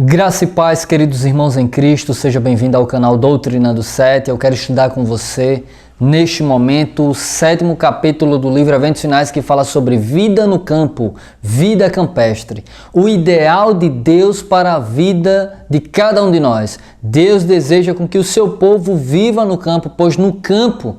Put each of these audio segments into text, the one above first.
Graça e paz, queridos irmãos em Cristo, seja bem-vindo ao canal Doutrinando 7. Eu quero estudar com você, neste momento, o 7º capítulo do livro Eventos Finais, que fala sobre vida no campo, vida campestre. O ideal de Deus para a vida de cada um de nós. Deus deseja com que o seu povo viva no campo, pois no campo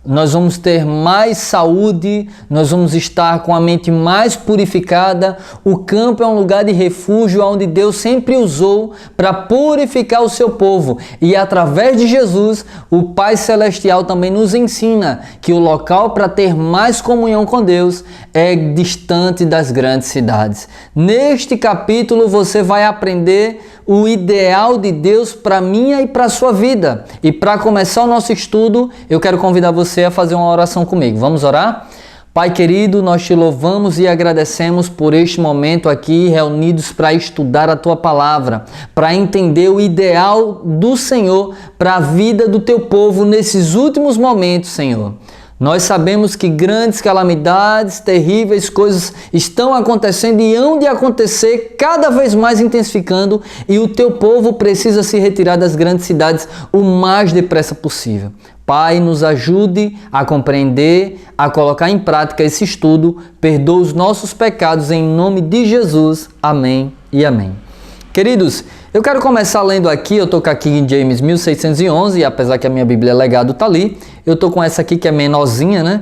nós vamos ter mais saúde, nós vamos estar com a mente mais purificada. O campo é um lugar de refúgio onde Deus sempre usou para purificar o seu povo. E através de Jesus, o Pai Celestial também nos ensina que o local para ter mais comunhão com Deus é distante das grandes cidades. Neste capítulo você vai aprender o ideal de Deus para minha e para a sua vida. E para começar o nosso estudo, eu quero convidar você a fazer uma oração comigo. Vamos orar? Pai querido, nós te louvamos e agradecemos por este momento aqui reunidos para estudar a Tua Palavra, para entender o ideal do Senhor para a vida do Teu povo nesses últimos momentos, Senhor. Nós sabemos que grandes calamidades, terríveis coisas estão acontecendo e hão de acontecer cada vez mais intensificando, e o teu povo precisa se retirar das grandes cidades o mais depressa possível. Pai, nos ajude a compreender, a colocar em prática esse estudo. Perdoa os nossos pecados em nome de Jesus. Amém e amém. Queridos, eu quero começar lendo aqui, eu estou com a King James 1611, e apesar que a minha Bíblia Legado está ali, eu estou com essa aqui que é menorzinha, né?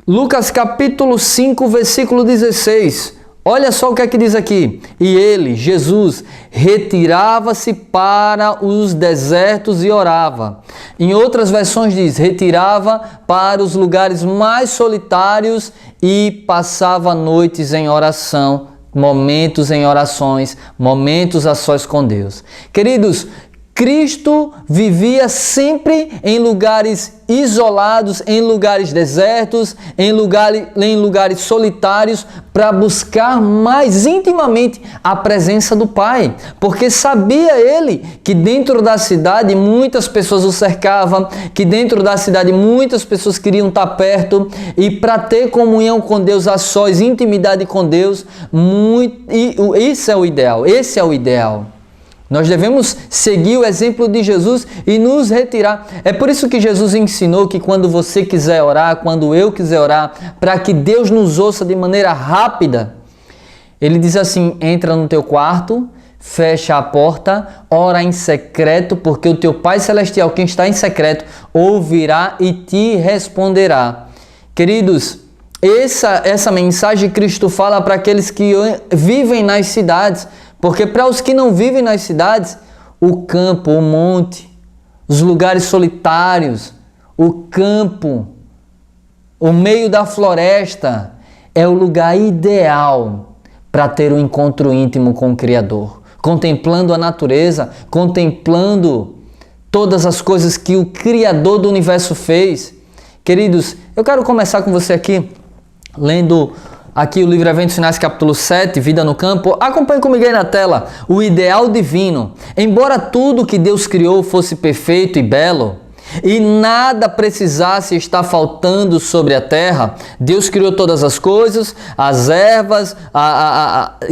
Lucas capítulo 5, versículo 16. Olha só o que é que diz aqui. E ele, Jesus, retirava-se para os desertos e orava. Em outras versões diz, retirava para os lugares mais solitários e passava noites em oração. Momentos em orações, momentos a sós com Deus. Queridos, Cristo vivia sempre em lugares isolados, em lugares desertos, em lugares solitários, para buscar mais intimamente a presença do Pai. Porque sabia ele que dentro da cidade muitas pessoas o cercavam, que dentro da cidade muitas pessoas queriam estar perto, e para ter comunhão com Deus a sós, intimidade com Deus, isso é o ideal, esse é o ideal. Nós devemos seguir o exemplo de Jesus e nos retirar. É por isso que Jesus ensinou que quando você quiser orar, quando eu quiser orar, para que Deus nos ouça de maneira rápida, ele diz assim, entra no teu quarto, fecha a porta, ora em secreto, porque o teu Pai Celestial, quem está em secreto, ouvirá e te responderá. Queridos, essa mensagem Cristo fala para aqueles que vivem nas cidades, porque para os que não vivem nas cidades, o campo, o monte, os lugares solitários, o campo, o meio da floresta, é o lugar ideal para ter um encontro íntimo com o Criador. Contemplando a natureza, contemplando todas as coisas que o Criador do universo fez. Queridos, eu quero começar com você aqui, lendo aqui o livro Eventos Finais, capítulo 7, Vida no Campo. Acompanhe comigo aí na tela. O ideal divino. Embora tudo que Deus criou fosse perfeito e belo, e nada precisasse estar faltando sobre a terra, Deus criou todas as coisas, as ervas,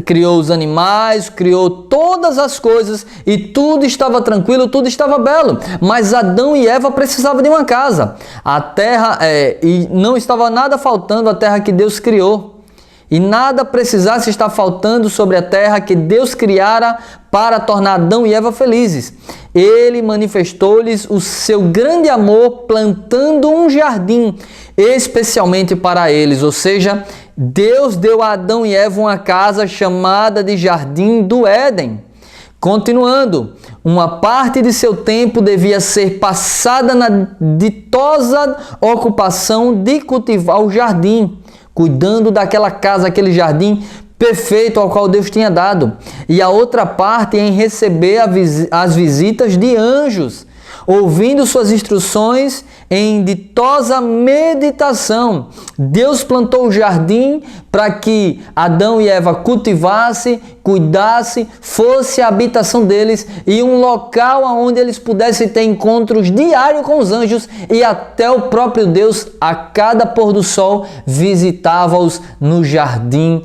criou os animais, criou todas as coisas, e tudo estava tranquilo, tudo estava belo. Mas Adão e Eva precisavam de uma casa. A terra, e não estava nada faltando à terra que Deus criou. E nada precisasse estar faltando sobre a terra que Deus criara para tornar Adão e Eva felizes. Ele manifestou-lhes o seu grande amor plantando um jardim especialmente para eles. Ou seja, Deus deu a Adão e Eva uma casa chamada de Jardim do Éden. Continuando, uma parte de seu tempo devia ser passada na ditosa ocupação de cultivar o jardim, cuidando daquela casa, aquele jardim perfeito ao qual Deus tinha dado. E a outra parte em receber as visitas de anjos, ouvindo suas instruções em ditosa meditação. Deus plantou o jardim para que Adão e Eva cultivassem, cuidassem, fosse a habitação deles e um local onde eles pudessem ter encontros diários com os anjos, e até o próprio Deus, a cada pôr do sol, visitava-os no jardim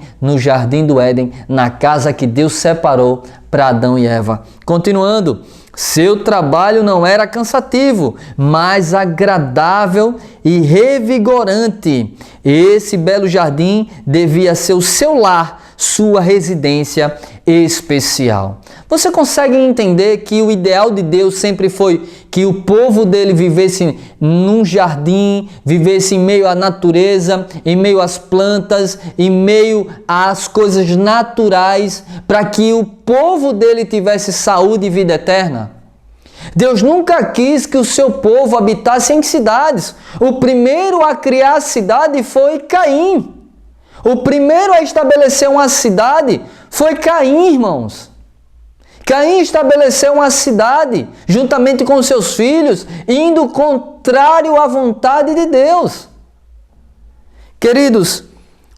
do Éden, na casa que Deus separou para Adão e Eva. Continuando, seu trabalho não era cansativo, mas agradável e revigorante. Esse belo jardim devia ser o seu lar, sua residência especial. Você consegue entender que o ideal de Deus sempre foi que o povo dele vivesse num jardim, vivesse em meio à natureza, em meio às plantas, em meio às coisas naturais, para que o povo dele tivesse saúde e vida eterna? Deus nunca quis que o seu povo habitasse em cidades. O primeiro a criar a cidade foi Caim. O primeiro a estabelecer uma cidade foi Caim, irmãos. Caim estabeleceu uma cidade juntamente com seus filhos, indo contrário à vontade de Deus. Queridos,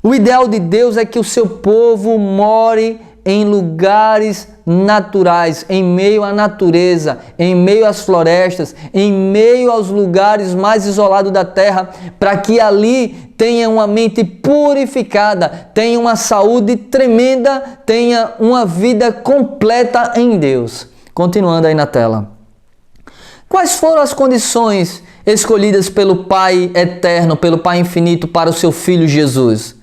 o ideal de Deus é que o seu povo more em lugares naturais, em meio à natureza, em meio às florestas, em meio aos lugares mais isolados da terra, para que ali tenha uma mente purificada, tenha uma saúde tremenda, tenha uma vida completa em Deus. Continuando aí na tela. Quais foram as condições escolhidas pelo Pai eterno, pelo Pai infinito para o seu Filho Jesus?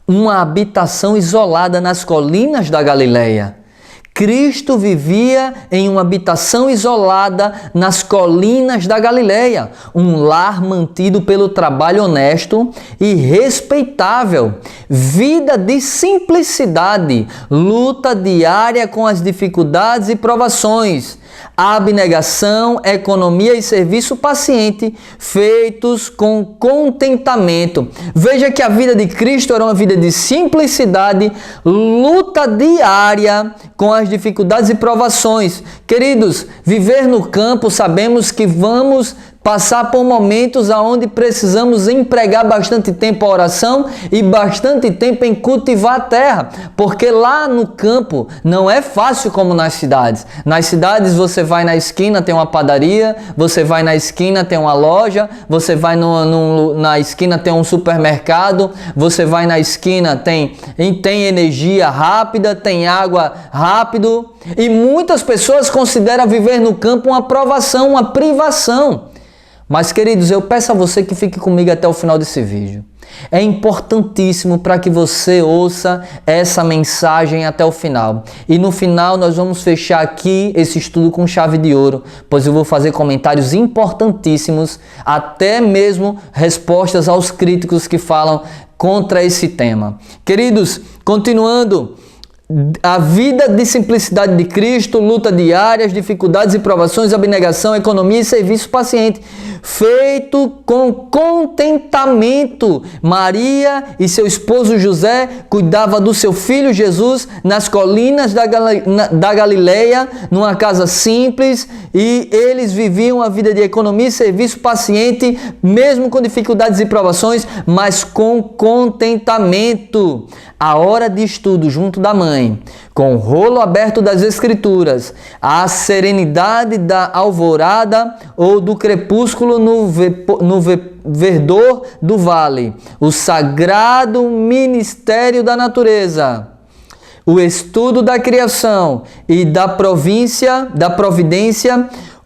Uma habitação isolada nas colinas da Galileia. Cristo vivia em uma habitação isolada nas colinas da Galileia, um lar mantido pelo trabalho honesto e respeitável, vida de simplicidade, luta diária com as dificuldades e provações, abnegação, economia e serviço paciente, feitos com contentamento. Veja que a vida de Cristo era uma vida de simplicidade, luta diária com as dificuldades e provações. Queridos, viver no campo, sabemos que vamos passar por momentos onde precisamos empregar bastante tempo a oração e bastante tempo em cultivar a terra, porque lá no campo não é fácil como nas cidades. Nas cidades você vai na esquina, tem uma padaria, você vai na esquina, tem uma loja, você vai na esquina, tem um supermercado, você vai na esquina, tem energia rápida, tem água rápido, e muitas pessoas consideram viver no campo uma provação, uma privação. Mas, queridos, eu peço a você que fique comigo até o final desse vídeo. É importantíssimo para que você ouça essa mensagem até o final. E no final nós vamos fechar aqui esse estudo com chave de ouro, pois eu vou fazer comentários importantíssimos, até mesmo respostas aos críticos que falam contra esse tema. Queridos, continuando, a vida de simplicidade de Cristo, luta diária, dificuldades e provações, abnegação, economia e serviço paciente, feito com contentamento. Maria e seu esposo José cuidavam do seu filho Jesus nas colinas da Galileia, numa casa simples, e eles viviam a vida de economia e serviço paciente, mesmo com dificuldades e provações, mas com contentamento. A hora de estudo junto da mãe, com o rolo aberto das Escrituras, a serenidade da alvorada ou do crepúsculo no verdor do vale, o sagrado ministério da natureza, o estudo da criação e da providência,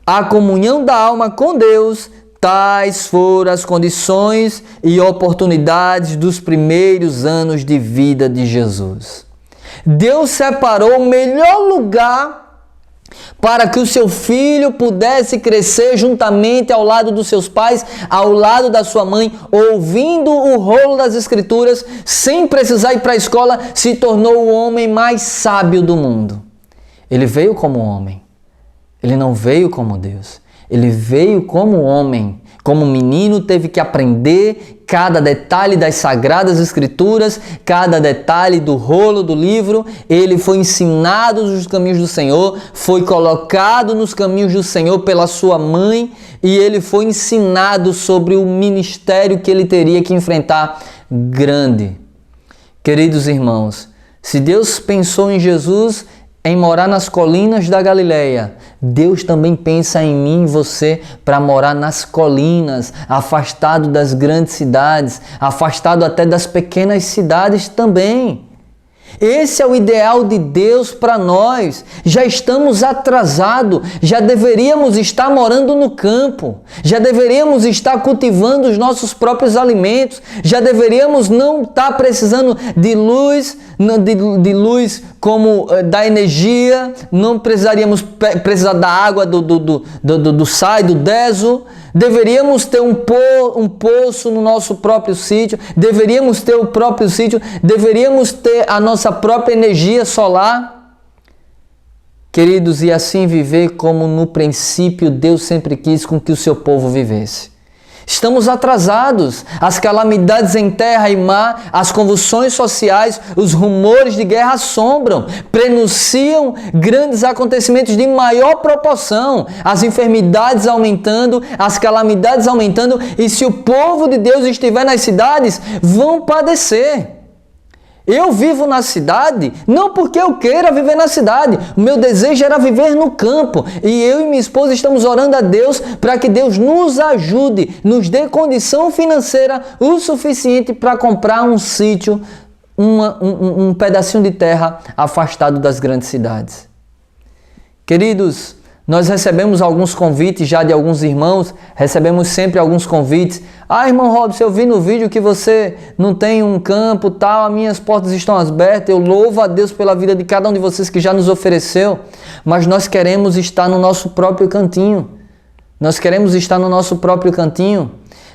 a comunhão da alma com Deus. Tais foram as condições e oportunidades dos primeiros anos de vida de Jesus. Deus separou o melhor lugar para que o seu filho pudesse crescer juntamente ao lado dos seus pais, ao lado da sua mãe, ouvindo o rolo das Escrituras, sem precisar ir para a escola, se tornou o homem mais sábio do mundo. Ele veio como homem, ele não veio como Deus. Ele veio como homem, Como menino, teve que aprender cada detalhe das Sagradas Escrituras, cada detalhe do rolo do livro. Ele foi ensinado nos caminhos do Senhor, foi colocado nos caminhos do Senhor pela sua mãe e ele foi ensinado sobre o ministério que ele teria que enfrentar grande. Queridos irmãos, se Deus pensou em Jesus em morar nas colinas da Galileia, Deus também pensa em mim e você para morar nas colinas, afastado das grandes cidades, afastado até das pequenas cidades também. Esse é o ideal de Deus para nós. Já estamos atrasados, já deveríamos estar morando no campo, já deveríamos estar cultivando os nossos próprios alimentos, já deveríamos não estar precisando de luz, como da energia, não precisaríamos precisar da água do SAI, do DESO. Deveríamos ter um poço no nosso próprio sítio, deveríamos ter o próprio sítio, deveríamos ter a nossa própria energia solar. Queridos, e assim viver como no princípio Deus sempre quis com que o seu povo vivesse. Estamos atrasados. As calamidades em terra e mar, as convulsões sociais, os rumores de guerra assombram, prenunciam grandes acontecimentos de maior proporção, as enfermidades aumentando, as calamidades aumentando, e se o povo de Deus estiver nas cidades, vão padecer. Eu vivo na cidade, não porque eu queira viver na cidade. O meu desejo era viver no campo. E eu e minha esposa estamos orando a Deus para que Deus nos ajude, nos dê condição financeira o suficiente para comprar um sítio, um pedacinho de terra afastado das grandes cidades. Queridos, nós recebemos alguns convites já de alguns irmãos, recebemos sempre alguns convites. Irmão Robson, eu vi no vídeo que você não tem um campo, tal, as minhas portas estão abertas. Eu louvo a Deus pela vida de cada um de vocês que já nos ofereceu, mas nós queremos estar no nosso próprio cantinho. Nós queremos estar no nosso próprio cantinho.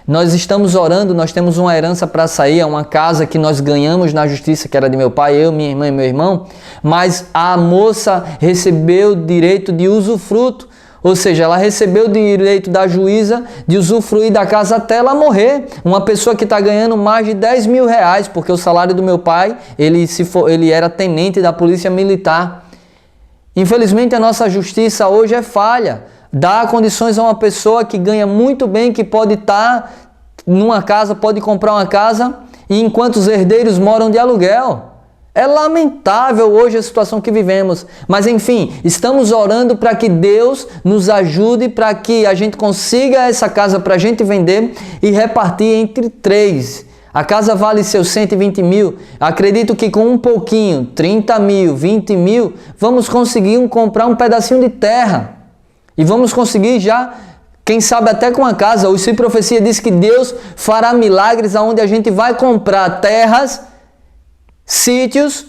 Nós estamos orando, nós temos uma herança para sair, é uma casa que nós ganhamos na justiça, que era de meu pai, eu, minha irmã e meu irmão, mas a moça recebeu o direito de usufruto, ou seja, ela recebeu o direito da juíza de usufruir da casa até ela morrer. Uma pessoa que está ganhando mais de 10 mil reais, porque o salário do meu pai, ele era tenente da polícia militar. Infelizmente a nossa justiça hoje é falha. Dá condições a uma pessoa que ganha muito bem, que pode estar numa casa, pode comprar uma casa, e enquanto os herdeiros moram de aluguel. É lamentável hoje a situação que vivemos. Mas enfim, estamos orando para que Deus nos ajude, para que a gente consiga essa casa para a gente vender e repartir entre 3. A casa vale seus 120 mil. Acredito que com um pouquinho, 30 mil, 20 mil, vamos conseguir comprar um pedacinho de terra. E vamos conseguir já, quem sabe até com a casa. O Se Profecia diz que Deus fará milagres onde a gente vai comprar terras, sítios,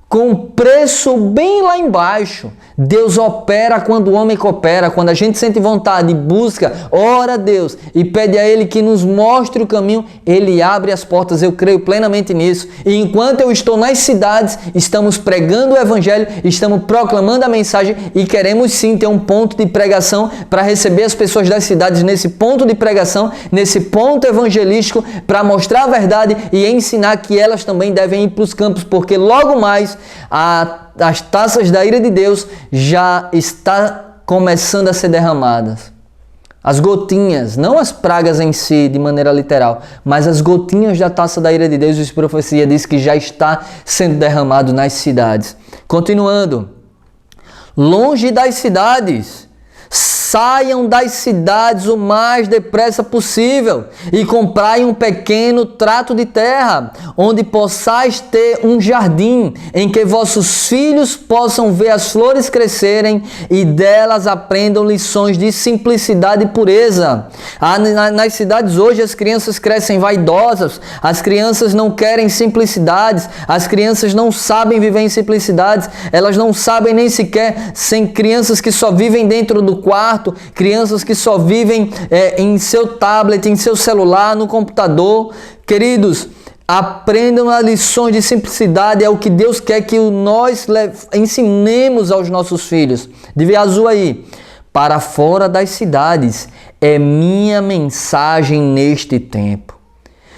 com preço bem lá embaixo. Deus opera quando o homem coopera. Quando a gente sente vontade e busca, ora a Deus e pede a Ele que nos mostre o caminho, Ele abre as portas. Eu creio plenamente nisso. E enquanto eu estou nas cidades, estamos pregando o Evangelho, estamos proclamando a mensagem e queremos sim ter um ponto de pregação para receber as pessoas das cidades nesse ponto de pregação, nesse ponto evangelístico, para mostrar a verdade e ensinar que elas também devem ir para os campos, porque logo mais as taças da ira de Deus já está começando a ser derramadas. As gotinhas, não as pragas em si de maneira literal, mas as gotinhas da taça da ira de Deus, a profecia diz que já está sendo derramado nas cidades. Continuando, longe das cidades, saiam das cidades o mais depressa possível e comprai um pequeno trato de terra, onde possais ter um jardim, em que vossos filhos possam ver as flores crescerem e delas aprendam lições de simplicidade e pureza. Nas cidades hoje as crianças crescem vaidosas, as crianças não querem simplicidades, as crianças não sabem viver em simplicidades, elas não sabem nem sequer, sem crianças que só vivem dentro do quarto, crianças que só vivem em seu tablet, em seu celular, no computador. Queridos, aprendam as lições de simplicidade, é o que Deus quer que nós ensinemos aos nossos filhos. De ver azul aí. para fora das cidades. É minha mensagem neste tempo.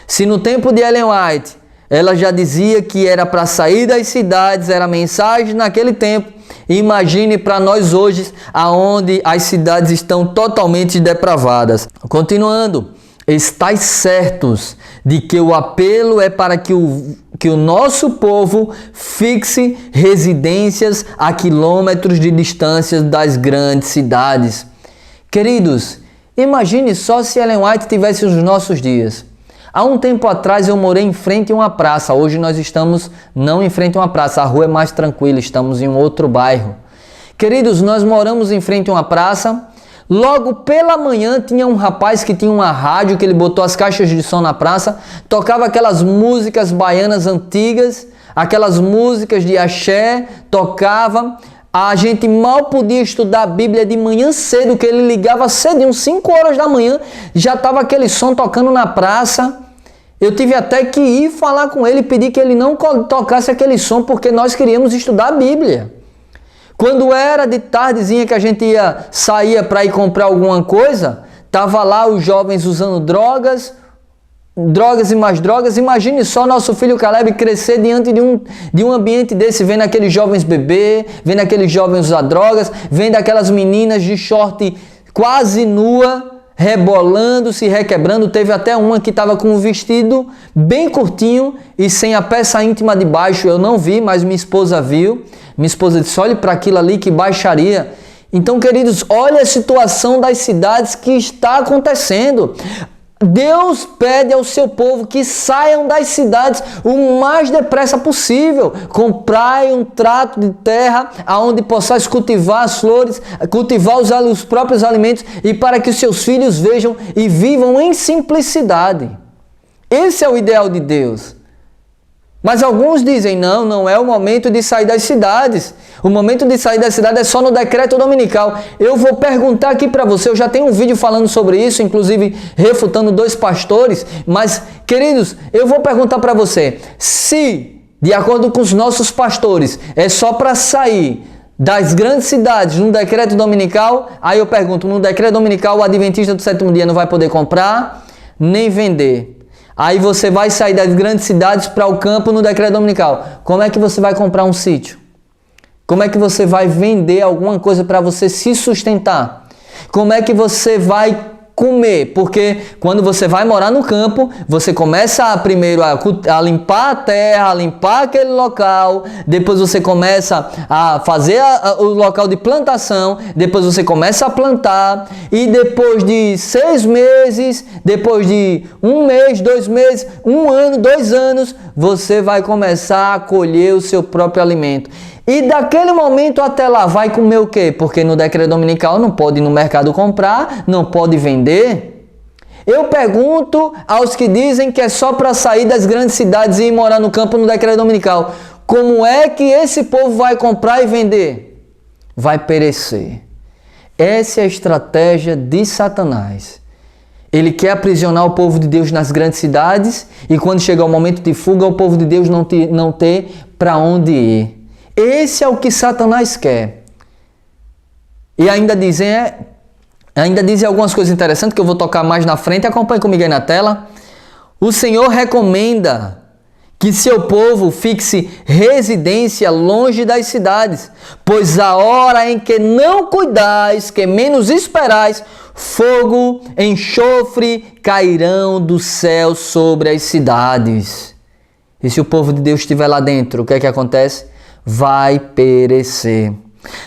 Se no tempo de Ellen White ela já dizia que era para sair das cidades, era a mensagem naquele tempo, imagine para nós hoje, aonde as cidades estão totalmente depravadas. Continuando, estais certos de que o apelo é para que o nosso povo fixe residências a quilômetros de distância das grandes cidades. Queridos, imagine só se Ellen White tivesse os nossos dias. Há um tempo atrás eu morei em frente a uma praça. Hoje nós estamos não em frente a uma praça, a rua é mais tranquila, estamos em um outro bairro. Queridos, nós moramos em frente a uma praça. Logo pela manhã tinha um rapaz que tinha uma rádio, que ele botou as caixas de som na praça, tocava aquelas músicas baianas antigas, aquelas músicas de axé, tocava. A gente mal podia estudar a Bíblia de manhã cedo, que ele ligava cedo, uns 5 horas da manhã, já estava aquele som tocando na praça. Eu tive até que ir falar com ele, pedir que ele não tocasse aquele som, porque nós queríamos estudar a Bíblia. Quando era de tardezinha que a gente saía para ir comprar alguma coisa, tava lá os jovens usando drogas e mais drogas. Imagine só nosso filho Caleb crescer diante de um ambiente desse, vendo aqueles jovens beber, vendo aqueles jovens usar drogas, vendo aquelas meninas de short quase nua, rebolando, se requebrando. Teve até uma que estava com um vestido bem curtinho e sem a peça íntima de baixo. Eu não vi, mas minha esposa viu. Minha esposa disse, olhe para aquilo ali, que baixaria. Então, queridos, olha a situação das cidades que está acontecendo. Deus pede ao seu povo que saiam das cidades o mais depressa possível. Comprai um trato de terra onde possais cultivar as flores, cultivar os próprios alimentos, e para que os seus filhos vejam e vivam em simplicidade. Esse é o ideal de Deus. Mas alguns dizem, não é o momento de sair das cidades. O momento de sair da cidade é só no decreto dominical. Eu vou perguntar aqui para você, eu já tenho um vídeo falando sobre isso, inclusive refutando 2 pastores. Mas, queridos, eu vou perguntar para você, se, de acordo com os nossos pastores, é só para sair das grandes cidades no decreto dominical, aí eu pergunto, no decreto dominical o adventista do 7º dia não vai poder comprar, nem vender. Aí você vai sair das grandes cidades para o campo no decreto dominical. Como é que você vai comprar um sítio? Como é que você vai vender alguma coisa para você se sustentar? Como é que você vai comer? Porque quando você vai morar no campo, você começa primeiro a limpar a terra, a limpar aquele local, depois você começa a fazer o local de plantação, depois você começa a plantar, e depois de 6 meses, depois de 1 mês, 2 meses, 1 ano, 2 anos, você vai começar a colher o seu próprio alimento. E daquele momento até lá, vai comer o quê? Porque no decreto dominical não pode ir no mercado comprar, não pode vender. Eu pergunto aos que dizem que é só para sair das grandes cidades e ir morar no campo no decreto dominical. Como é que esse povo vai comprar e vender? Vai perecer. Essa é a estratégia de Satanás. Ele quer aprisionar o povo de Deus nas grandes cidades, e quando chegar o momento de fuga, o povo de Deus não ter para onde ir. Esse é o que Satanás quer. E ainda dizem algumas coisas interessantes que eu vou tocar mais na frente. Acompanhe comigo aí na tela. O Senhor recomenda que seu povo fixe residência longe das cidades, pois a hora em que não cuidais, que menos esperais, fogo, enxofre cairão do céu sobre as cidades. E se o povo de Deus estiver lá dentro, o que é que acontece? Vai perecer.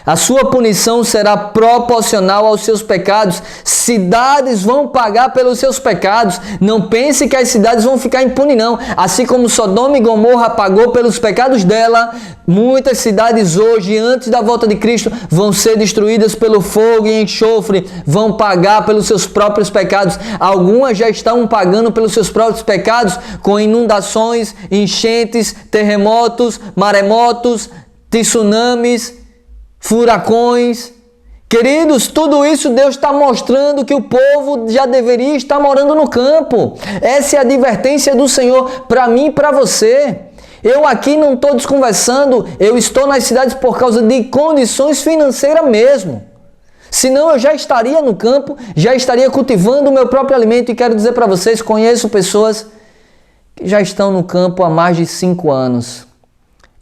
A sua punição será proporcional aos seus pecados. Cidades vão pagar pelos seus pecados. Não pense que as cidades vão ficar impunes, não. Assim como Sodoma e Gomorra pagou pelos pecados dela, muitas cidades hoje, antes da volta de Cristo, vão ser destruídas pelo fogo e enxofre, vão pagar pelos seus próprios pecados. Algumas já estão pagando pelos seus próprios pecados com inundações, enchentes, terremotos, maremotos, tsunamis, furacões. Queridos, tudo isso Deus está mostrando que o povo já deveria estar morando no campo. Essa é a advertência do Senhor para mim e para você. Eu aqui não estou desconversando, eu estou nas cidades por causa de condições financeiras mesmo. Senão eu já estaria no campo, já estaria cultivando o meu próprio alimento. E quero dizer para vocês, conheço pessoas que já estão no campo há mais de 5 anos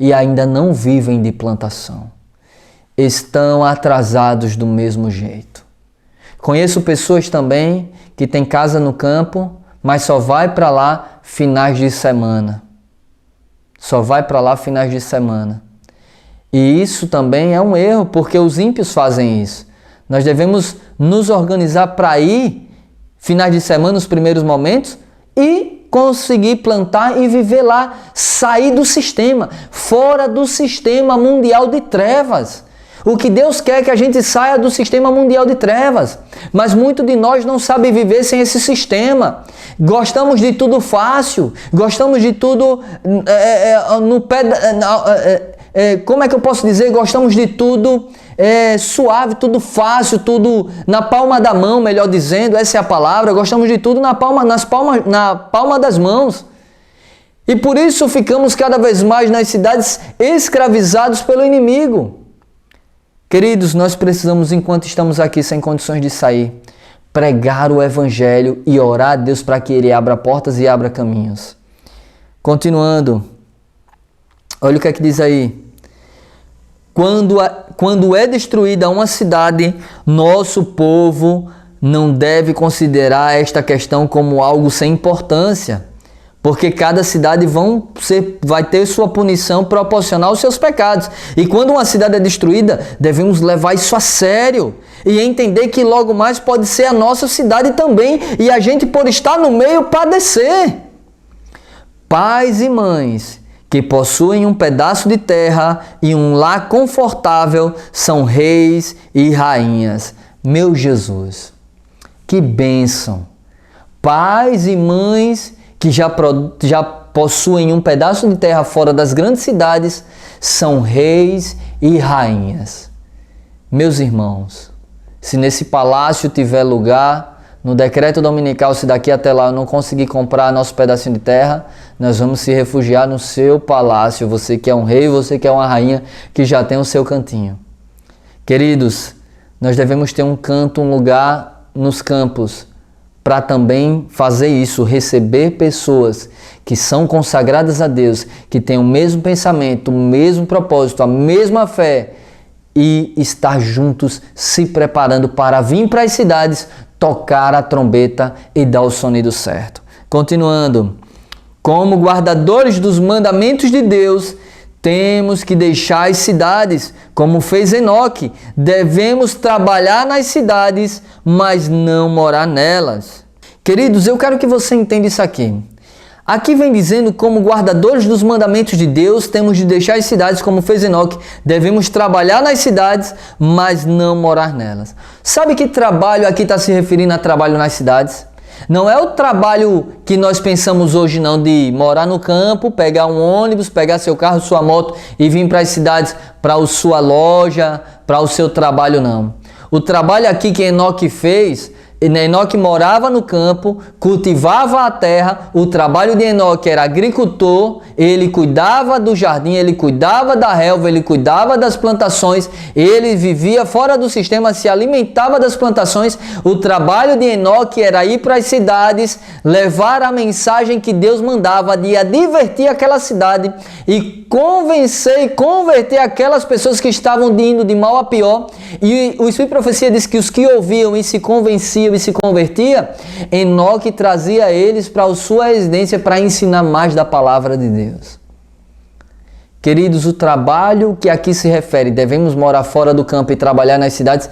e ainda não vivem de plantação. Estão atrasados do mesmo jeito. Conheço pessoas também que têm casa no campo, mas só vai para lá finais de semana. Só vai para lá finais de semana. E isso também é um erro, porque os ímpios fazem isso. Nós devemos nos organizar para ir finais de semana, nos primeiros momentos, e conseguir plantar e viver lá, sair do sistema, fora do sistema mundial de trevas. O que Deus quer é que a gente saia do sistema mundial de trevas, mas muito de nós não sabe viver sem esse sistema. Gostamos de tudo fácil, gostamos de tudo no pé... como é que eu posso dizer? Gostamos de tudo suave, tudo fácil, tudo na palma da mão, melhor dizendo, essa é a palavra. Gostamos de tudo na palma das mãos. E por isso ficamos cada vez mais nas cidades escravizados pelo inimigo. Queridos, nós precisamos, enquanto estamos aqui sem condições de sair, pregar o Evangelho e orar a Deus para que Ele abra portas e abra caminhos. Continuando, olha o que é que diz aí. Quando é destruída uma cidade, nosso povo não deve considerar esta questão como algo sem importância, porque cada cidade vai ter sua punição proporcional aos seus pecados. E quando uma cidade é destruída, devemos levar isso a sério e entender que logo mais pode ser a nossa cidade também, e a gente, por estar no meio, padecer. Pais e mães que possuem um pedaço de terra e um lar confortável são reis e rainhas. Meu Jesus, que bênção! Pais e mães que já possuem um pedaço de terra fora das grandes cidades são reis e rainhas. Meus irmãos, se nesse palácio tiver lugar, no decreto dominical, se daqui até lá eu não conseguir comprar nosso pedacinho de terra, nós vamos se refugiar no seu palácio. Você que é um rei, você que é uma rainha, que já tem o seu cantinho. Queridos, nós devemos ter um canto, um lugar nos campos, para também fazer isso, receber pessoas que são consagradas a Deus, que têm o mesmo pensamento, o mesmo propósito, a mesma fé, e estar juntos se preparando para vir para as cidades, tocar a trombeta e dar o sonido certo. Continuando, como guardadores dos mandamentos de Deus, temos que deixar as cidades, como fez Enoque. Devemos trabalhar nas cidades, mas não morar nelas. Queridos, eu quero que você entenda isso aqui. Aqui vem dizendo, como guardadores dos mandamentos de Deus, temos de deixar as cidades, como fez Enoque. Devemos trabalhar nas cidades, mas não morar nelas. Sabe que trabalho aqui está se referindo a trabalho nas cidades? Não é o trabalho que nós pensamos hoje não, de morar no campo, pegar um ônibus, pegar seu carro, sua moto e vir para as cidades, para a sua loja, para o seu trabalho, não. O trabalho aqui que Enoque fez, Enoque morava no campo, cultivava a terra. O trabalho de Enoque era agricultor, ele cuidava do jardim, ele cuidava da relva, ele cuidava das plantações, ele vivia fora do sistema, se alimentava das plantações. O trabalho de Enoque era ir para as cidades, levar a mensagem que Deus mandava, de advertir aquela cidade e convencer e converter aquelas pessoas que estavam indo de mal a pior. E o Espírito de Profecia diz que os que ouviam e se convenciam e se convertia, Enoque trazia eles para a sua residência para ensinar mais da palavra de Deus. Queridos, o trabalho que aqui se refere, devemos morar fora do campo e trabalhar nas cidades,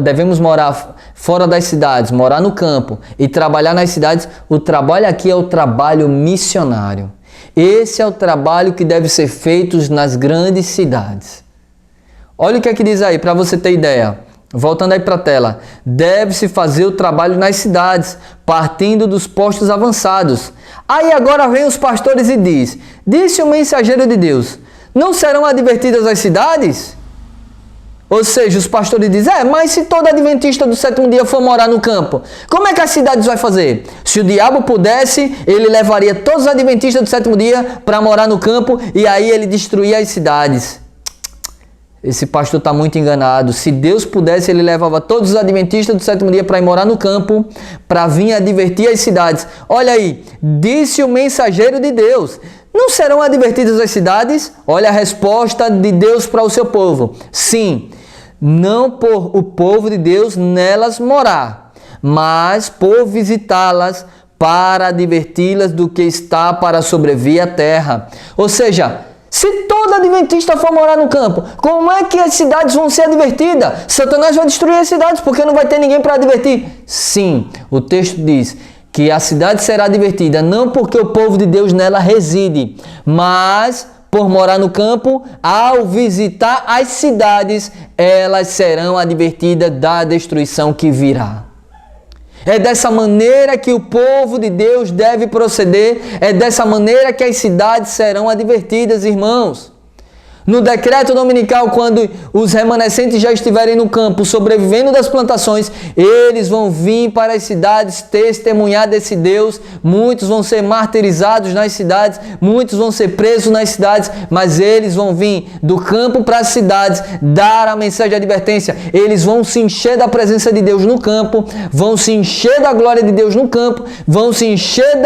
devemos morar fora das cidades, morar no campo e trabalhar nas cidades. O trabalho aqui é o trabalho missionário. Esse é o trabalho que deve ser feito nas grandes cidades. Olha o que é que diz aí, para você ter ideia. Voltando aí para a tela, deve-se fazer o trabalho nas cidades, partindo dos postos avançados. Aí agora vem os pastores e disse o mensageiro de Deus, não serão advertidas as cidades? Ou seja, os pastores dizem, mas se todo adventista do sétimo dia for morar no campo, como é que as cidades vai fazer? Se o diabo pudesse, ele levaria todos os adventistas do sétimo dia para morar no campo e aí ele destruía as cidades. esse pastor está muito enganado. Se Deus pudesse, ele levava todos os adventistas do sétimo dia para ir morar no campo, para vir advertir as cidades. Olha aí, disse o mensageiro de Deus: não serão advertidas as cidades? Olha a resposta de Deus para o seu povo. Sim, não por o povo de Deus nelas morar, mas por visitá-las para adverti-las do que está para sobrevir à terra. Ou seja, se todo adventista for morar no campo, como é que as cidades vão ser advertidas? Satanás vai destruir as cidades porque não vai ter ninguém para advertir. Sim, o texto diz que a cidade será advertida não porque o povo de Deus nela reside, mas por morar no campo. Ao visitar as cidades, elas serão advertidas da destruição que virá. É dessa maneira que o povo de Deus deve proceder, é dessa maneira que as cidades serão advertidas, irmãos. No decreto dominical, quando os remanescentes já estiverem no campo, sobrevivendo das plantações, eles vão vir para as cidades testemunhar desse Deus. Muitos vão ser martirizados nas cidades, muitos vão ser presos nas cidades, mas eles vão vir do campo para as cidades dar a mensagem de advertência. Eles vão se encher da presença de Deus no campo, vão se encher da glória de Deus no campo, vão se encher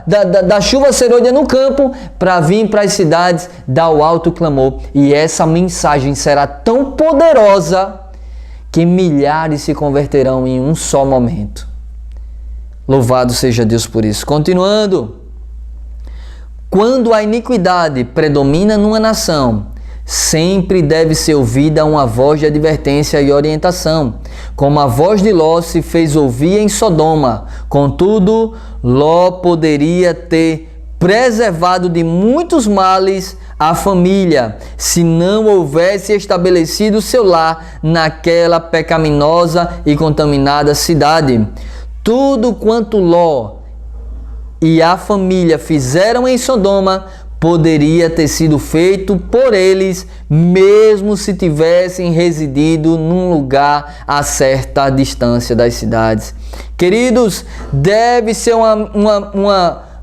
da chuva serôdia no campo, para vir para as cidades dar o alto clamor. E essa mensagem será tão poderosa que milhares se converterão em um só momento. Louvado seja Deus por isso. Continuando. Quando a iniquidade predomina numa nação, sempre deve ser ouvida uma voz de advertência e orientação, como a voz de Ló se fez ouvir em Sodoma. Contudo, Ló poderia ter preservado de muitos males a família, se não houvesse estabelecido seu lar naquela pecaminosa e contaminada cidade. Tudo quanto Ló e a família fizeram em Sodoma poderia ter sido feito por eles, mesmo se tivessem residido num lugar a certa distância das cidades. Queridos, deve ser uma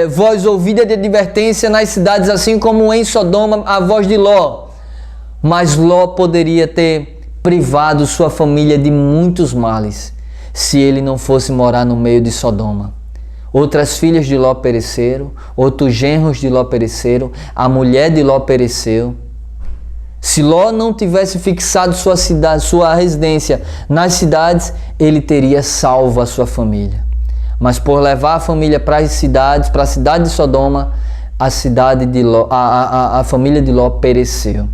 voz ouvida de advertência nas cidades, assim como em Sodoma a voz de Ló. Mas Ló poderia ter privado sua família de muitos males se ele não fosse morar no meio de Sodoma. Outras filhas de Ló pereceram, outros genros de Ló pereceram, a mulher de Ló pereceu. Se Ló não tivesse fixado sua residência nas cidades, ele teria salvo a sua família. Mas por levar a família para as cidades, para a cidade de Sodoma, a família de Ló pereceu.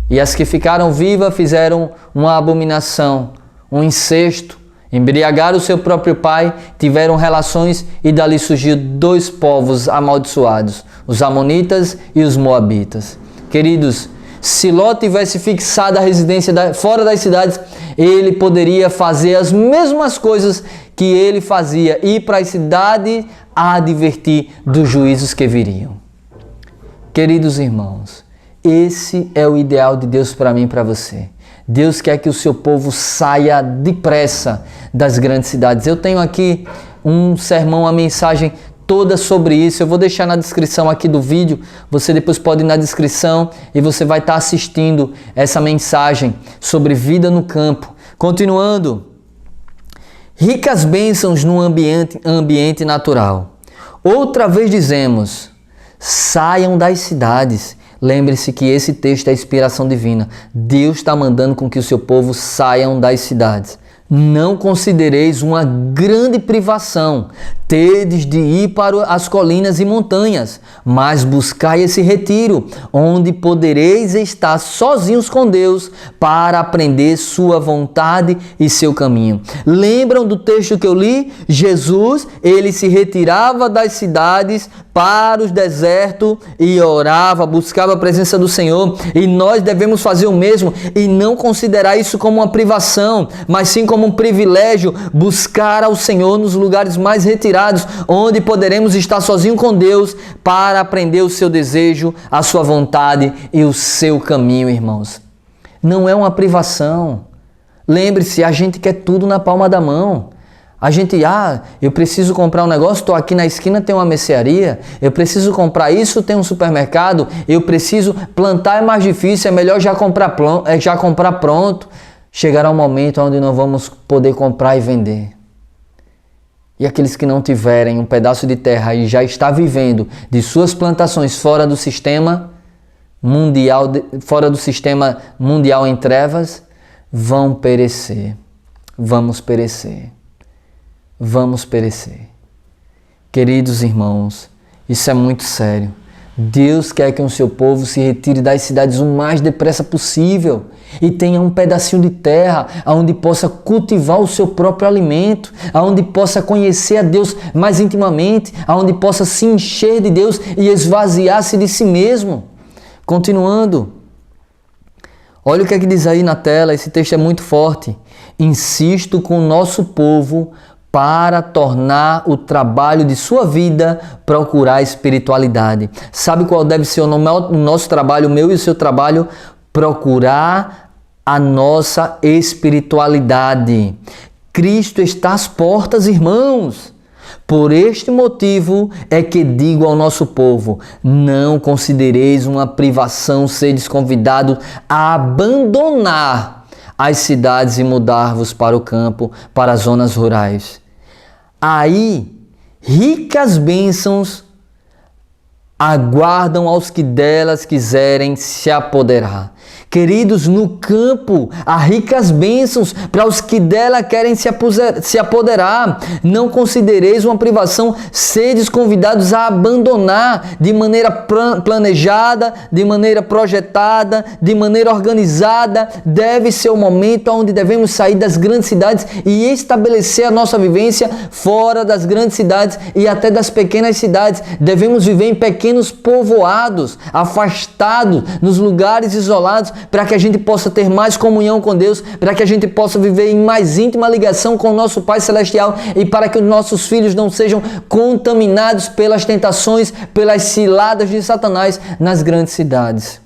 E as que ficaram vivas fizeram uma abominação, um incesto, embriagaram o seu próprio pai, tiveram relações e dali surgiu dois povos amaldiçoados, os amonitas e os moabitas. Queridos, se Ló tivesse fixado a residência fora das cidades, ele poderia fazer as mesmas coisas que ele fazia, ir para a cidade a advertir dos juízos que viriam. Queridos irmãos, esse é o ideal de Deus para mim e para você. Deus quer que o seu povo saia depressa das grandes cidades. Eu tenho aqui um sermão, uma mensagem toda sobre isso. Eu vou deixar na descrição aqui do vídeo. Você depois pode ir na descrição e você vai estar assistindo essa mensagem sobre vida no campo. Continuando. Ricas bênçãos no ambiente natural. Outra vez dizemos, saiam das cidades. Lembre-se que esse texto é inspiração divina. Deus está mandando com que o seu povo saiam das cidades. Não considereis uma grande privação tedes de ir para as colinas e montanhas, mas buscai esse retiro, onde podereis estar sozinhos com Deus para aprender sua vontade e seu caminho. Lembram do texto que eu li? Jesus, ele se retirava das cidades para os desertos e orava, buscava a presença do Senhor, e nós devemos fazer o mesmo e não considerar isso como uma privação, mas sim como um privilégio, buscar ao Senhor nos lugares mais retirados, onde poderemos estar sozinhos com Deus para aprender o seu desejo, a sua vontade e o seu caminho, irmãos. Não é uma privação. Lembre-se, a gente quer tudo na palma da mão. Eu preciso comprar um negócio, estou aqui na esquina, tem uma mercearia. Eu preciso comprar isso, tem um supermercado. Eu preciso plantar, é mais difícil, é melhor já comprar pronto. Chegará um momento onde nós vamos poder comprar e vender. E aqueles que não tiverem um pedaço de terra e já está vivendo de suas plantações fora do sistema mundial em trevas, vão perecer. Vamos perecer. Vamos perecer. Queridos irmãos, isso é muito sério. Deus quer que o seu povo se retire das cidades o mais depressa possível e tenha um pedacinho de terra onde possa cultivar o seu próprio alimento, onde possa conhecer a Deus mais intimamente, onde possa se encher de Deus e esvaziar-se de si mesmo. Continuando, olha o que é que diz aí na tela, esse texto é muito forte. Insisto com o nosso povo para tornar o trabalho de sua vida procurar espiritualidade. Sabe qual deve ser o nosso trabalho, o meu e o seu trabalho? Procurar a nossa espiritualidade. Cristo está às portas, irmãos. Por este motivo é que digo ao nosso povo, não considereis uma privação seres convidados a abandonar as cidades e mudar-vos para o campo, para as zonas rurais. Aí, ricas bênçãos aguardam aos que delas quiserem se apoderar. Queridos, no campo há ricas bênçãos para os que dela querem se apoderar. Não considereis uma privação, sedes convidados a abandonar de maneira planejada, de maneira projetada, de maneira organizada. Deve ser o momento onde devemos sair das grandes cidades e estabelecer a nossa vivência fora das grandes cidades e até das pequenas cidades. Devemos viver em pequenos povoados, afastados, nos lugares isolados, para que a gente possa ter mais comunhão com Deus, para que a gente possa viver em mais íntima ligação com o nosso Pai Celestial e para que os nossos filhos não sejam contaminados pelas tentações, pelas ciladas de Satanás nas grandes cidades.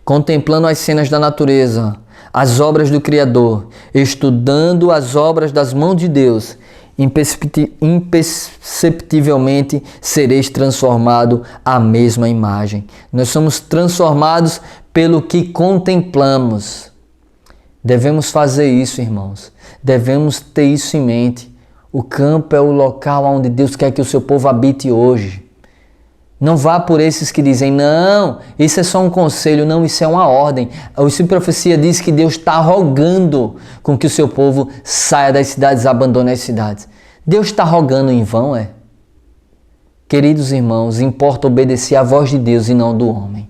Contemplando as cenas da natureza, as obras do Criador, estudando as obras das mãos de Deus, imperceptivelmente sereis transformado à mesma imagem. Nós somos transformados pelo que contemplamos. Devemos fazer isso, irmãos. Devemos ter isso em mente. O campo é o local onde Deus quer que o seu povo habite hoje. Não vá por esses que dizem, não, isso é só um conselho. Não, isso é uma ordem. A profecia diz que Deus está rogando com que o seu povo saia das cidades, abandone as cidades. Deus está rogando em vão, é? Queridos irmãos, importa obedecer à voz de Deus e não do homem.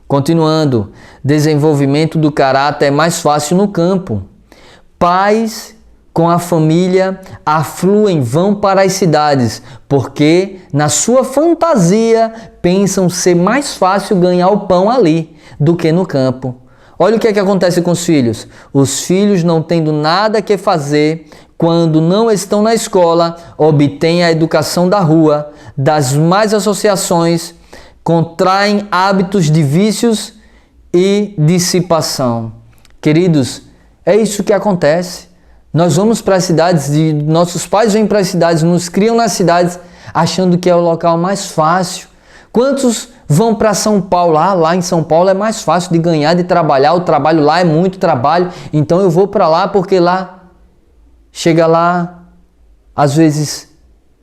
Continuando, desenvolvimento do caráter é mais fácil no campo. Pais com a família afluem, vão para as cidades, porque na sua fantasia pensam ser mais fácil ganhar o pão ali do que no campo. Olha o que é que acontece com os filhos. Os filhos, não tendo nada que fazer, quando não estão na escola, obtêm a educação da rua, das más associações, contraem hábitos de vícios e dissipação. Queridos, é isso que acontece. Nós vamos para as cidades, nossos pais vêm para as cidades, nos criam nas cidades, achando que é o local mais fácil. Quantos vão para São Paulo? Lá em São Paulo é mais fácil de ganhar, de trabalhar. O trabalho lá é muito trabalho, então eu vou para lá porque lá, chega lá, às vezes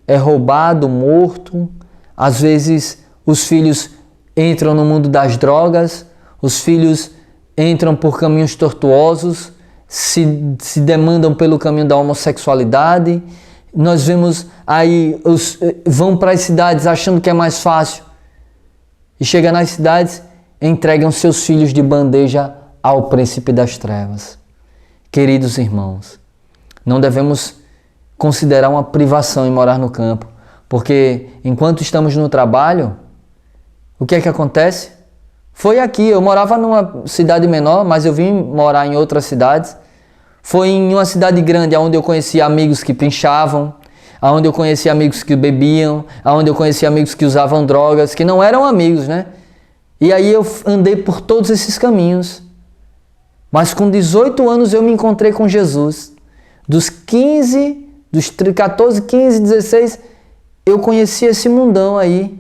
é roubado, morto, às vezes os filhos entram no mundo das drogas, os filhos entram por caminhos tortuosos, se demandam pelo caminho da homossexualidade. Nós vemos aí, vão para as cidades achando que é mais fácil e chegam nas cidades, entregam seus filhos de bandeja ao príncipe das trevas. Queridos irmãos, não devemos considerar uma privação em morar no campo, porque enquanto estamos no trabalho, o que é que acontece? Foi aqui, eu morava numa cidade menor, mas eu vim morar em outras cidades. Foi em uma cidade grande, onde eu conheci amigos que pinchavam, onde eu conheci amigos que bebiam, onde eu conheci amigos que usavam drogas, que não eram amigos, né? E aí eu andei por todos esses caminhos. Mas com 18 anos eu me encontrei com Jesus. Dos 14, 15, 16, eu conheci esse mundão aí.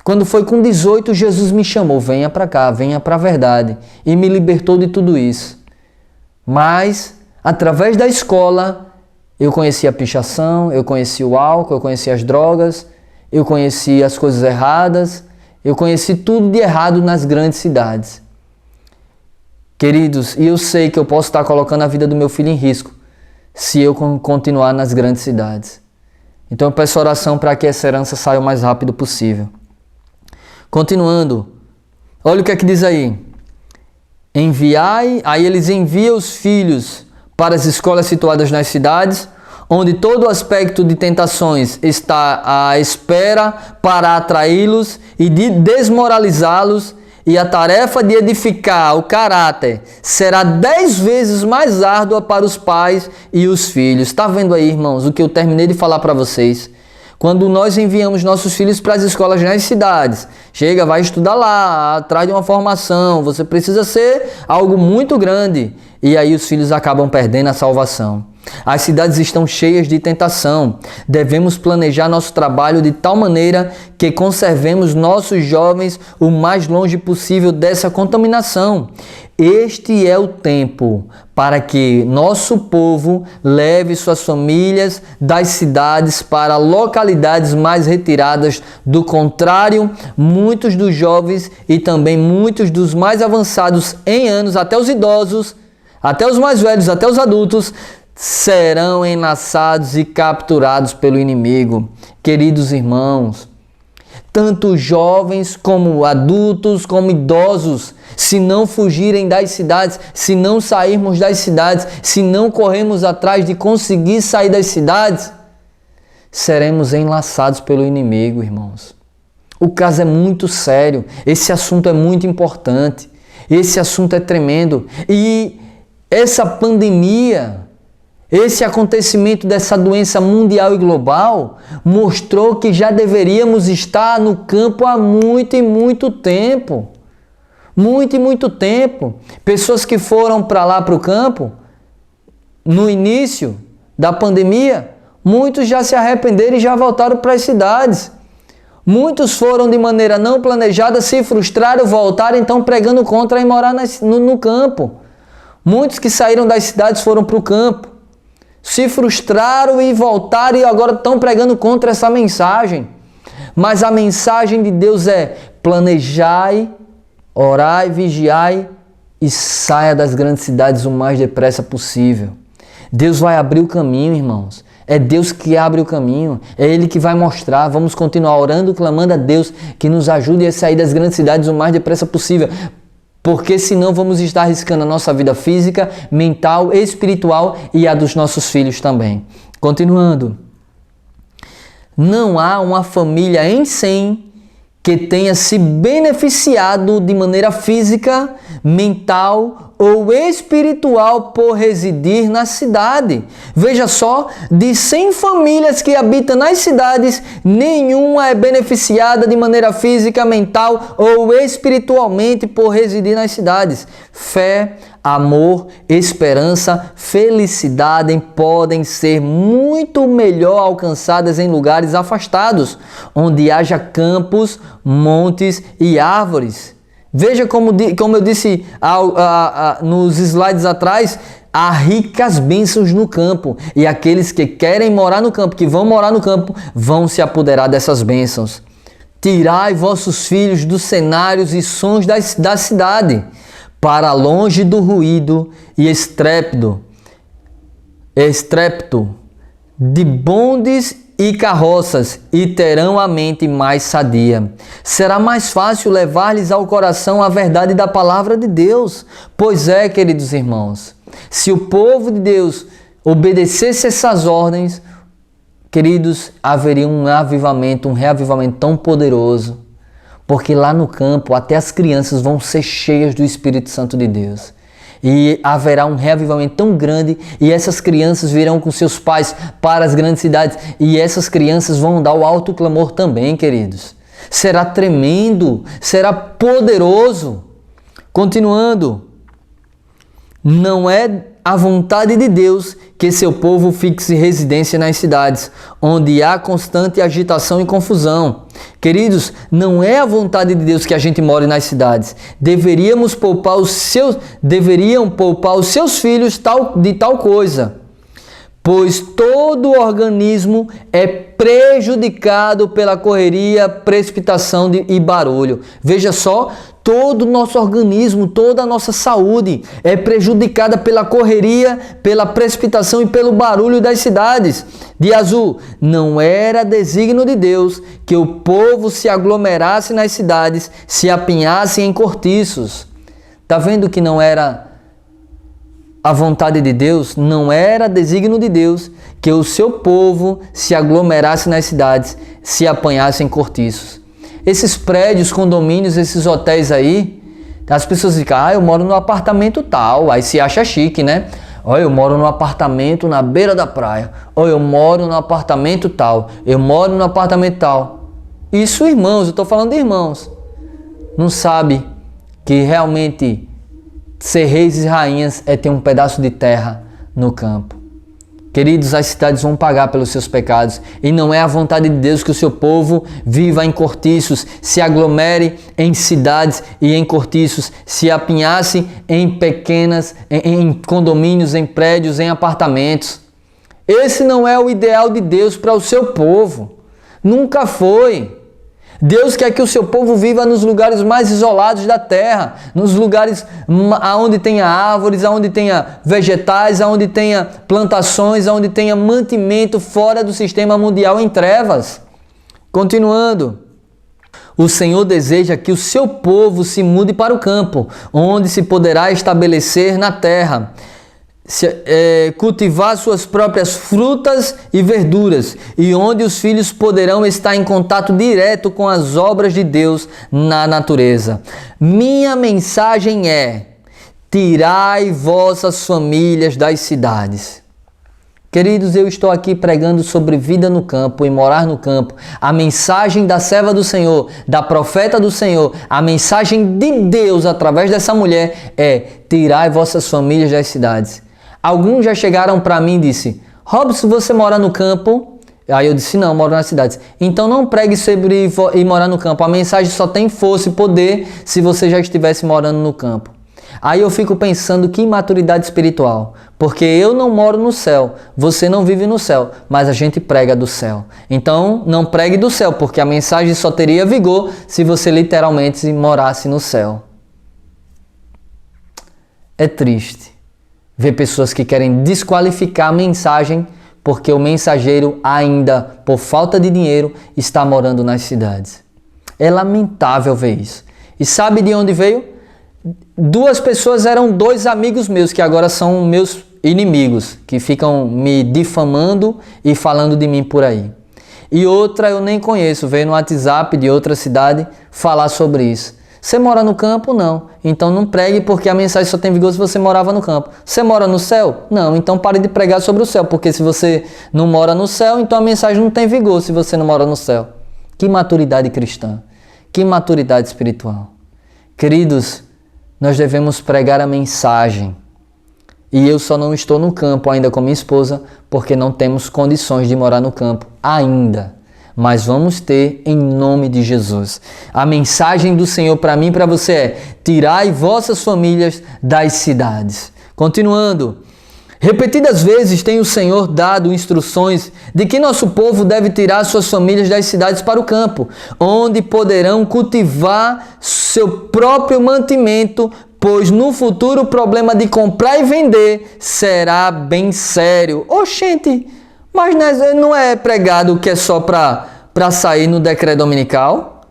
Quando foi com 18, Jesus me chamou, venha para cá, venha para a verdade, e me libertou de tudo isso. Mas, através da escola, eu conheci a pichação, eu conheci o álcool, eu conheci as drogas, eu conheci as coisas erradas, eu conheci tudo de errado nas grandes cidades. Queridos, e eu sei que eu posso estar colocando a vida do meu filho em risco se eu continuar nas grandes cidades. Então eu peço oração para que essa herança saia o mais rápido possível. Continuando, olha o que é que diz aí. Aí eles enviam os filhos para as escolas situadas nas cidades, onde todo o aspecto de tentações está à espera para atraí-los e de desmoralizá-los, e a tarefa de edificar o caráter será 10 vezes mais árdua para os pais e os filhos. Está vendo aí, irmãos, o que eu terminei de falar para vocês? Quando nós enviamos nossos filhos para as escolas nas cidades, chega, vai estudar lá, atrás de uma formação, você precisa ser algo muito grande. E aí os filhos acabam perdendo a salvação. As cidades estão cheias de tentação. Devemos planejar nosso trabalho de tal maneira que conservemos nossos jovens o mais longe possível dessa contaminação. Este é o tempo para que nosso povo leve suas famílias das cidades para localidades mais retiradas. Do contrário, muitos dos jovens e também muitos dos mais avançados em anos, até os idosos, até os mais velhos, até os adultos, serão enlaçados e capturados pelo inimigo. Queridos irmãos, tanto jovens como adultos, como idosos, se não fugirem das cidades, se não sairmos das cidades, se não corrermos atrás de conseguir sair das cidades, seremos enlaçados pelo inimigo, irmãos. O caso é muito sério, esse assunto é muito importante, esse assunto é tremendo. E essa pandemia, esse acontecimento dessa doença mundial e global mostrou que já deveríamos estar no campo há muito e muito tempo. Muito e muito tempo. Pessoas que foram para lá, para o campo, no início da pandemia, muitos já se arrependeram e já voltaram para as cidades. Muitos foram de maneira não planejada, se frustraram, voltaram, então pregando contra e morar no campo. Muitos que saíram das cidades foram para o campo, se frustraram e voltaram e agora estão pregando contra essa mensagem. Mas a mensagem de Deus é: planejai, orai, vigiai e saia das grandes cidades o mais depressa possível. Deus vai abrir o caminho, irmãos. É Deus que abre o caminho, é Ele que vai mostrar. Vamos continuar orando, clamando a Deus que nos ajude a sair das grandes cidades o mais depressa possível. Porque senão vamos estar arriscando a nossa vida física, mental, espiritual e a dos nossos filhos também. Continuando. Não há uma família em 100 que tenha se beneficiado de maneira física, mental ou espiritual por residir na cidade. Veja só, de 100 famílias que habitam nas cidades, nenhuma é beneficiada de maneira física, mental ou espiritualmente por residir nas cidades. Fé, amor, esperança, felicidade podem ser muito melhor alcançadas em lugares afastados, onde haja campos, montes e árvores. Veja como eu disse nos slides atrás, há ricas bênçãos no campo. E aqueles que querem morar no campo, que vão morar no campo, vão se apoderar dessas bênçãos. Tirai vossos filhos dos cenários e sons da cidade, para longe do ruído e estrépito de bondes e carroças, e terão a mente mais sadia. Será mais fácil levar-lhes ao coração a verdade da palavra de Deus. Pois é, queridos irmãos, se o povo de Deus obedecesse essas ordens, queridos, haveria um avivamento, um reavivamento tão poderoso, porque lá no campo até as crianças vão ser cheias do Espírito Santo de Deus. E haverá um reavivamento tão grande, e essas crianças virão com seus pais para as grandes cidades, e essas crianças vão dar o alto clamor também, queridos. Será tremendo, será poderoso. Continuando, não é a vontade de Deus que seu povo fixe residência nas cidades, onde há constante agitação e confusão. Queridos, não é a vontade de Deus que a gente more nas cidades. Deveriam poupar os seus filhos de tal coisa. Pois todo organismo é prejudicado pela correria, precipitação e barulho. Veja só, todo o nosso organismo, toda a nossa saúde é prejudicada pela correria, pela precipitação e pelo barulho das cidades. De azul, não era desígnio de Deus que o povo se aglomerasse nas cidades, se apinhasse em cortiços. Está vendo que não era a vontade de Deus? Não era desígnio de Deus que o seu povo se aglomerasse nas cidades, se apanhasse em cortiços. Esses prédios, condomínios, esses hotéis aí, as pessoas dizem, eu moro no apartamento tal, aí se acha chique, né? Eu moro no apartamento na beira da praia, eu moro no apartamento tal, eu moro no apartamento tal. Isso, irmãos, eu estou falando de irmãos. Não sabe que realmente ser reis e rainhas é ter um pedaço de terra no campo. Queridos, as cidades vão pagar pelos seus pecados e não é a vontade de Deus que o seu povo viva em cortiços, se aglomere em cidades e em cortiços, se apinhasse em em condomínios, em prédios, em apartamentos. Esse não é o ideal de Deus para o seu povo. Nunca foi. Deus quer que o seu povo viva nos lugares mais isolados da terra, nos lugares onde tenha árvores, onde tenha vegetais, onde tenha plantações, onde tenha mantimento fora do sistema mundial em trevas. Continuando. O Senhor deseja que o seu povo se mude para o campo, onde se poderá estabelecer na terra, cultivar suas próprias frutas e verduras, e onde os filhos poderão estar em contato direto com as obras de Deus na natureza. Minha mensagem é: tirai vossas famílias das cidades. Queridos, eu estou aqui pregando sobre vida no campo e morar no campo. A mensagem da serva do Senhor, da profeta do Senhor, a mensagem de Deus através dessa mulher é: tirai vossas famílias das cidades. Alguns já chegaram para mim e disse: Robson, você mora no campo? Aí eu disse: não, moro nas cidades. Então não pregue sobre ir morar no campo. A mensagem só tem força e poder se você já estivesse morando no campo. Aí eu fico pensando, que imaturidade espiritual. Porque eu não moro no céu, você não vive no céu, mas a gente prega do céu. Então não pregue do céu, porque a mensagem só teria vigor se você literalmente morasse no céu. É triste ver pessoas que querem desqualificar a mensagem porque o mensageiro ainda, por falta de dinheiro, está morando nas cidades. É lamentável ver isso. E sabe de onde veio? Duas pessoas eram dois amigos meus, que agora são meus inimigos, que ficam me difamando e falando de mim por aí. E outra eu nem conheço, veio no WhatsApp de outra cidade falar sobre isso. Você mora no campo? Não. Então não pregue, porque a mensagem só tem vigor se você morava no campo. Você mora no céu? Não. Então pare de pregar sobre o céu, porque se você não mora no céu, então a mensagem não tem vigor se você não mora no céu. Que maturidade cristã. Que maturidade espiritual. Queridos, nós devemos pregar a mensagem. E eu só não estou no campo ainda com minha esposa, porque não temos condições de morar no campo ainda. Mas vamos ter em nome de Jesus. A mensagem do Senhor para mim e para você é: tirai vossas famílias das cidades. Continuando. Repetidas vezes tem o Senhor dado instruções de que nosso povo deve tirar suas famílias das cidades para o campo, onde poderão cultivar seu próprio mantimento, pois no futuro o problema de comprar e vender será bem sério. Oxente, mas não é pregado que é só para sair no decreto dominical?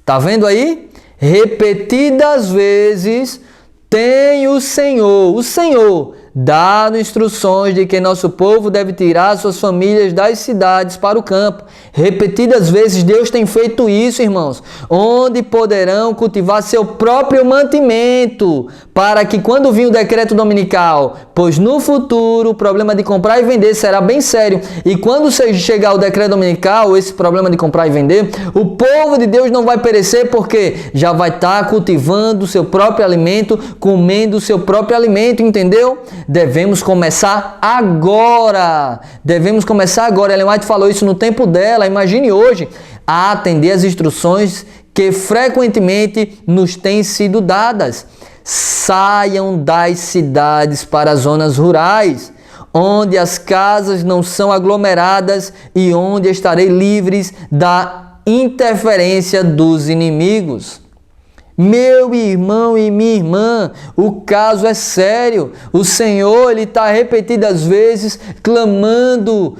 Tá vendo aí? Repetidas vezes tem o Senhor, dado instruções de que nosso povo deve tirar suas famílias das cidades para o campo. Repetidas vezes Deus tem feito isso, irmãos, onde poderão cultivar seu próprio mantimento, para que quando vir o decreto dominical, pois no futuro o problema de comprar e vender será bem sério, e quando chegar o decreto dominical, esse problema de comprar e vender, o povo de Deus não vai perecer, porque já vai estar cultivando o seu próprio alimento, comendo o seu próprio alimento, entendeu? devemos começar agora. Devemos começar agora. Ellen White falou isso no tempo dela. Imagine hoje a atender às instruções que frequentemente nos têm sido dadas. Saiam das cidades para as zonas rurais, onde as casas não são aglomeradas e onde estarei livres da interferência dos inimigos. Meu irmão e minha irmã, o caso é sério. O Senhor, Ele está repetidas vezes clamando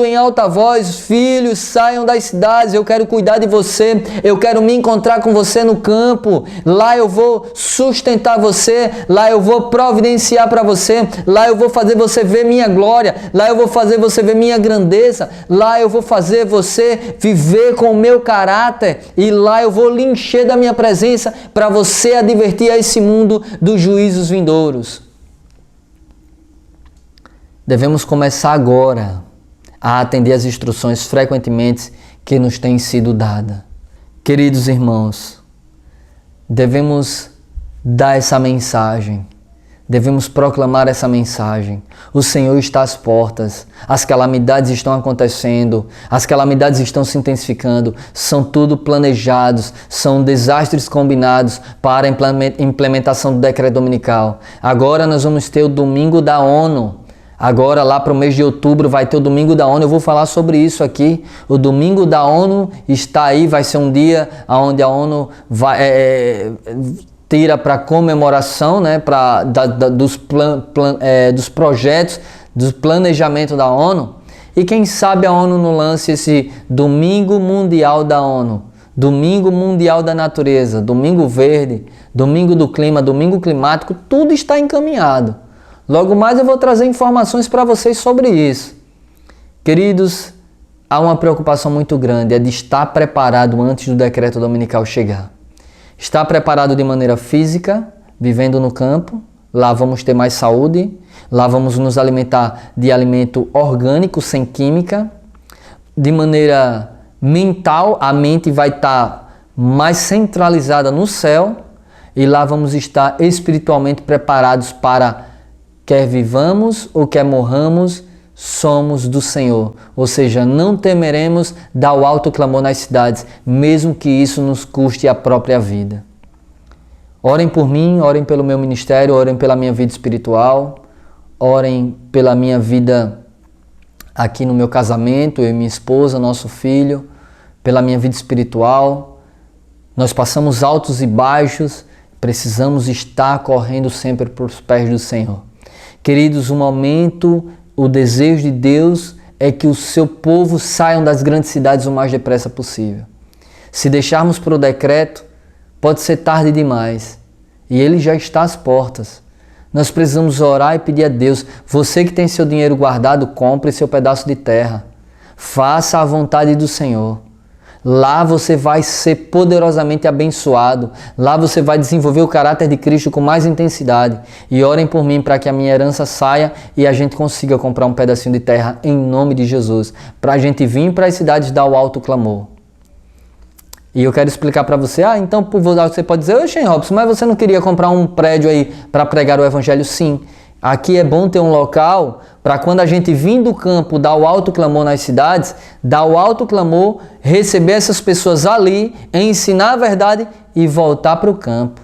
em alta voz: filhos, saiam das cidades, eu quero cuidar de você, eu quero me encontrar com você no campo, lá eu vou sustentar você, lá eu vou providenciar para você, lá eu vou fazer você ver minha glória, lá eu vou fazer você ver minha grandeza, lá eu vou fazer você viver com o meu caráter, e lá eu vou lhe encher da minha presença para você advertir a esse mundo dos juízos vindouros. Devemos começar agora a atender às instruções frequentemente que nos têm sido dadas. Queridos irmãos, devemos dar essa mensagem, devemos proclamar essa mensagem. O Senhor está às portas, as calamidades estão acontecendo, as calamidades estão se intensificando, são tudo planejados, são desastres combinados para a implementação do decreto dominical. Agora nós vamos ter o Domingo da ONU. Agora, lá para o mês de outubro, vai ter o Domingo da ONU. Eu vou falar sobre isso aqui. O Domingo da ONU está aí. Vai ser um dia onde a ONU tira para comemoração, né, dos projetos, do planejamento da ONU. E quem sabe a ONU não lance esse Domingo Mundial da ONU. Domingo Mundial da Natureza, Domingo Verde, Domingo do Clima, Domingo Climático. Tudo está encaminhado. Logo mais eu vou trazer informações para vocês sobre isso. Queridos, há uma preocupação muito grande, é de estar preparado antes do decreto dominical chegar. Estar preparado de maneira física, vivendo no campo, lá vamos ter mais saúde, lá vamos nos alimentar de alimento orgânico, sem química. De maneira mental, a mente vai estar mais centralizada no céu, e lá vamos estar espiritualmente preparados para quer vivamos ou quer morramos, somos do Senhor. Ou seja, não temeremos dar o alto clamor nas cidades, mesmo que isso nos custe a própria vida. Orem por mim, orem pelo meu ministério, orem pela minha vida espiritual, orem pela minha vida aqui no meu casamento, eu e minha esposa, nosso filho, pela minha vida espiritual. Nós passamos altos e baixos, precisamos estar correndo sempre para os pés do Senhor. Queridos, o momento, o desejo de Deus é que o seu povo saiam das grandes cidades o mais depressa possível. Se deixarmos para o decreto, pode ser tarde demais. E ele já está às portas. Nós precisamos orar e pedir a Deus: você que tem seu dinheiro guardado, compre seu pedaço de terra. Faça a vontade do Senhor. Lá você vai ser poderosamente abençoado. Lá você vai desenvolver o caráter de Cristo com mais intensidade. E orem por mim para que a minha herança saia e a gente consiga comprar um pedacinho de terra em nome de Jesus. Para a gente vir para as cidades dar o alto clamor. E eu quero explicar para você: então você pode dizer: oxe, Robson, mas você não queria comprar um prédio aí para pregar o evangelho? Sim. Aqui é bom ter um local para quando a gente vir do campo dar o alto clamor nas cidades, dar o alto clamor, receber essas pessoas ali, ensinar a verdade e voltar para o campo.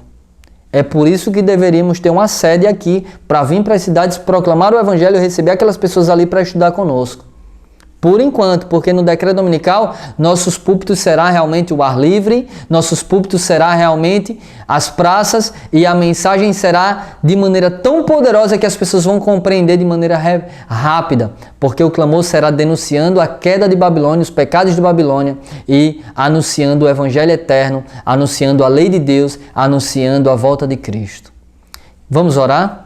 É por isso que deveríamos ter uma sede aqui para vir para as cidades, proclamar o evangelho e receber aquelas pessoas ali para estudar conosco. Por enquanto, porque no decreto dominical, nossos púlpitos será realmente o ar livre, nossos púlpitos será realmente as praças e a mensagem será de maneira tão poderosa que as pessoas vão compreender de maneira rápida, porque o clamor será denunciando a queda de Babilônia, os pecados de Babilônia e anunciando o evangelho eterno, anunciando a lei de Deus, anunciando a volta de Cristo. Vamos orar?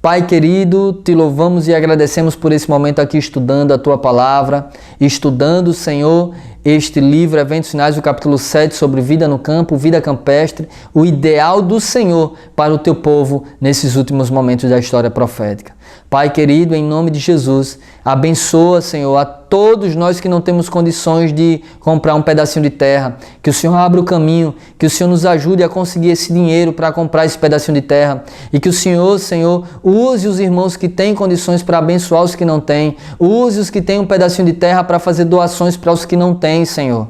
Pai querido, te louvamos e agradecemos por esse momento aqui estudando a Tua Palavra, estudando, Senhor, este livro, Eventos Finais, o capítulo 7, sobre vida no campo, vida campestre, o ideal do Senhor para o Teu povo nesses últimos momentos da história profética. Pai querido, em nome de Jesus, abençoa, Senhor, a todos nós que não temos condições de comprar um pedacinho de terra. Que o Senhor abra o caminho, que o Senhor nos ajude a conseguir esse dinheiro para comprar esse pedacinho de terra. E que o Senhor, use os irmãos que têm condições para abençoar os que não têm. Use os que têm um pedacinho de terra para fazer doações para os que não têm, Senhor.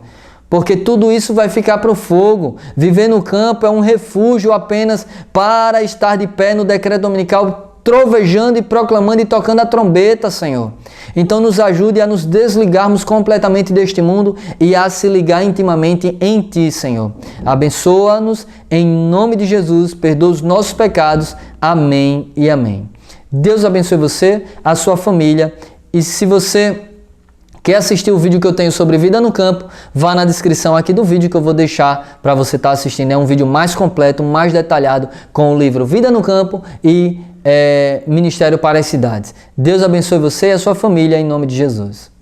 Porque tudo isso vai ficar para o fogo. Viver no campo é um refúgio apenas para estar de pé no decreto dominical, trovejando e proclamando e tocando a trombeta, Senhor. Então nos ajude a nos desligarmos completamente deste mundo e a se ligar intimamente em Ti, Senhor. Abençoa-nos em nome de Jesus, perdoa os nossos pecados. Amém e amém. Deus abençoe você, a sua família. E se você quer assistir o vídeo que eu tenho sobre vida no campo, vá na descrição aqui do vídeo que eu vou deixar para você estar assistindo. É um vídeo mais completo, mais detalhado, com o livro Vida no Campo e Ministério para as Cidades. Deus abençoe você e a sua família, em nome de Jesus.